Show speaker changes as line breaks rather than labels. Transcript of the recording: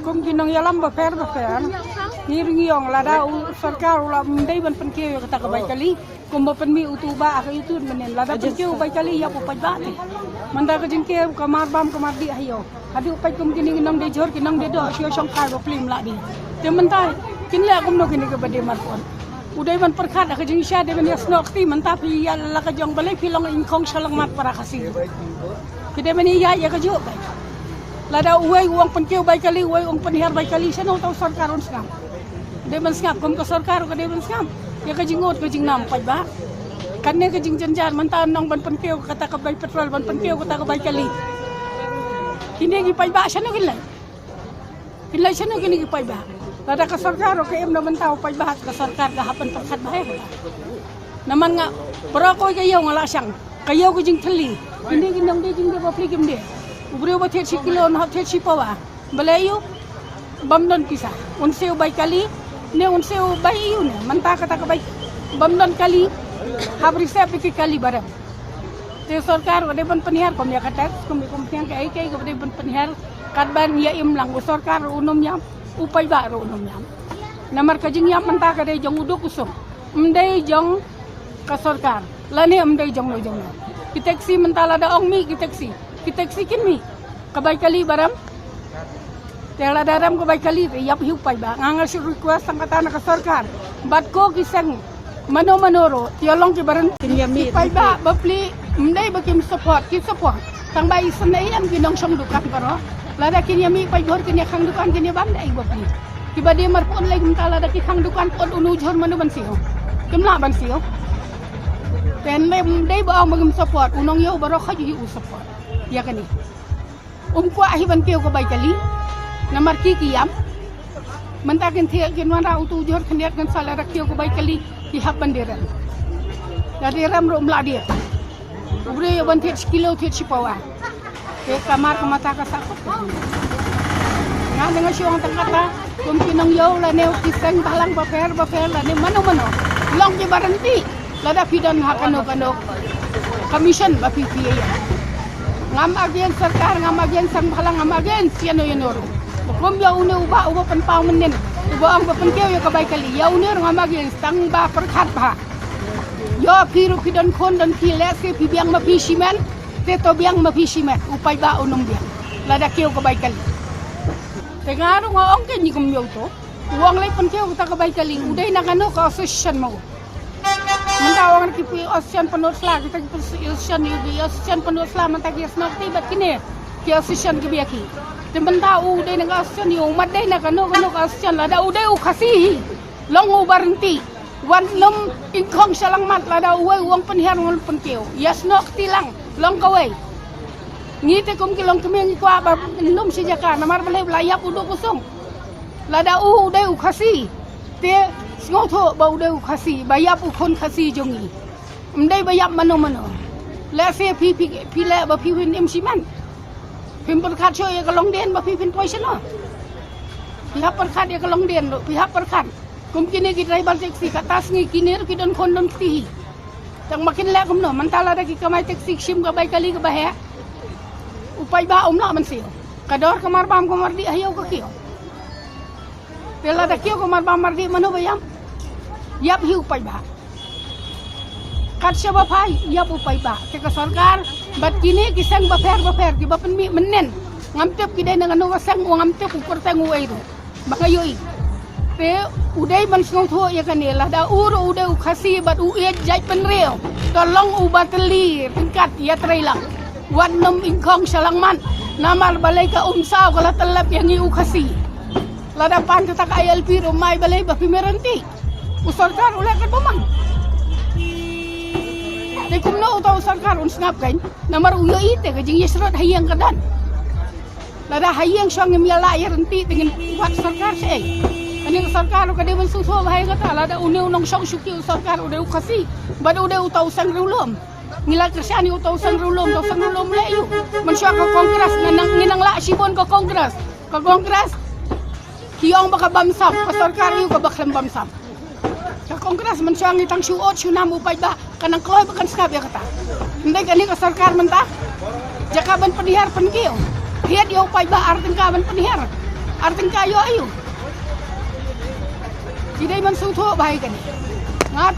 Kum kinong yalam baper ngirngiong lada sorkar ula mendai ban penkeu kata ka baik kali kum bapen mi utuba ak itu menen lada penkeu baik kali ya upai ba ni manda ka jingke kamar di ayo adi upai kum kini nang de jor kinang de do sio song khai ba film la di te mentai kin la kum no kini ka bade mar kon udai ban perkhat ak jing sha de ban yasnok ti menta pi ya la ka jong balai filong in kong shalang mat para kasi kide meni ya ka jo lada uai uang penkeu baik kali uai uang penihar baik kali sana tahu sorkar on skam de man skam kum ka sorkar ka de man skam ya ka jingot ka jing nam Paidbah kan ne ka jing janjan man ta nong ban penkeu kata ka baik petrol ban penkeu kata ka baik kali kini gi Paidbah sana kilai sana kini gi Paidbah lada ka sorkar ka em na man tahu Paidbah ka sorkar ka hapan perkhat bae naman nga berokoi ka yaw ngala sang kayaw ka jing thali kini gi nong de jing de bapli kim de ubrio ba thiet kilo na thiet pawa balayu bamdon pisa unseu baik kali ne unseu bayu ne manta kata ka baik bamdon kali habri se pikir kali barang te sorkar wade ban penihar kom ya kata kom penihar kai ke wade ban penihar kadban ya imlang sorkar unum yam upai ba ro unum yam namar ka jing yam manta ka de jong uduk usum mdai jong ka sorkar lane mdai jong no jong ki taxi mentala da ong mi ki taxi kin mi kabai kali baram tela daram kabai kali yap hiu Paidbah ngangal si request ang kata na ka sorkar bat ko kisang manoro tiolong ki baran kinyami Paidbah bapli mdai bakim support tang bai sanai am kinong song dukan karo lada kinyami Paidbah kinya khang dukan kinya bandai bapli tiba dia marpun lagi mentala da ki khang dukan on unu jor manu ban sio kimla ban sio pen mdai ba magim support unong yo baro khaji support ya kani kwa hiban keu ko baik kali namar kiyam mentakin thia kinwan ra utu jor khaniat kan sala rakio ko baik kali ki hapan deran dari ram ro mla dia ubre yo ban thiet kilo thiet pawa ke kamar ka mata ka sakot nga nga siong tangkata kum kinong yo la neu kisang balang baper la ne mano long ki baranti lada pidan hakano commission ba PPA ngam agen sorkar ngam agen sang balang ngam agen siano yenor kum ya une uba pen pau menen uba ang penkeu yo ka baik kali ya une ngam agen sang ba perkhat ba yo piru pidan kon dan kiles ke pibiang ma pishimen te to biang ma pishimen upai ba unong dia lada keu ka baik kali tengaru ngong ke ni kum yo to uang lai penkeu ta ka baik kali udai na kano ka association mo mentawang kipi ocean penut sla kita ocean yugi ocean penut sla mentagi snokti bat kini ki ocean ki biaki tembentau dei na ocean yu mat dei na kano ocean lada udai u khasi long u baranti wan lum ingkong salang mat lada uai uang penher ngol penkeu ya snokti lang long kawai ngite kum kilong kemeng kwa ba lum sejaka namar balai layap udu kusung lada udai u khasi te ngotho bau deu khasi bayap ukon khasi jongi mdai bayap mano la se pi le ba pi win im siman pim perkhat choy ka long den ba pi pin poison no pi hap perkhat ya ka long den pi hap perkhat kum kini ki driver taxi ka tas ngi kinir ki don kon don ti tang makin le kum no mantala da ki kamai taxi sim ka bai kali ka ba he upai ba umla man sio kador kamar bam kamar di ayo ka kio tela da kio kamar bam mar di mano bayam yap hiu Paidbah kat siapa pai yap Paidbah ke sorkar bat kini kisang baper ki bapen mi menen ngamtep kidai dengan no sang ngamtep ukur tangu itu maka yoi te udai man ngotho ya kanela da uro udai khasi bat uet jai penreo tolong ubateli tingkat ya trailang wan nom ingkong salangman namar balai ka umsaw kala telap yang iu khasi lada pan tak ILP rumai balai bapi merenti sorkar ulah kan pemang. Tekum no tahu sorkar unsngap kan. Namar uyo ite ke jing yesrot hayang kadan. Lada hayang syang miala ya renti dengan buat sorkar sei. Ani sorkar ka dewan suso bahaya kata lada une unong syang syuki sorkar udah ukasi. Bad udah utau sang rulum. Ngila kersyani utau sang rulum layu. Mensya ke kongres nginang la sibon ke kongres. Ke kongres kiong baka bamsam ke sorkar yu ke baklam bamsam. Ka kongres mencangi tang syuot syunam Paidbah kanang kloy bakan skap ya kata ndai kani ka sarkar menta jakaban penihar penkeu hiat yo Paidbah artin kaban penihar arting kayo ayo. Tidak man suto bahay kan. Ngate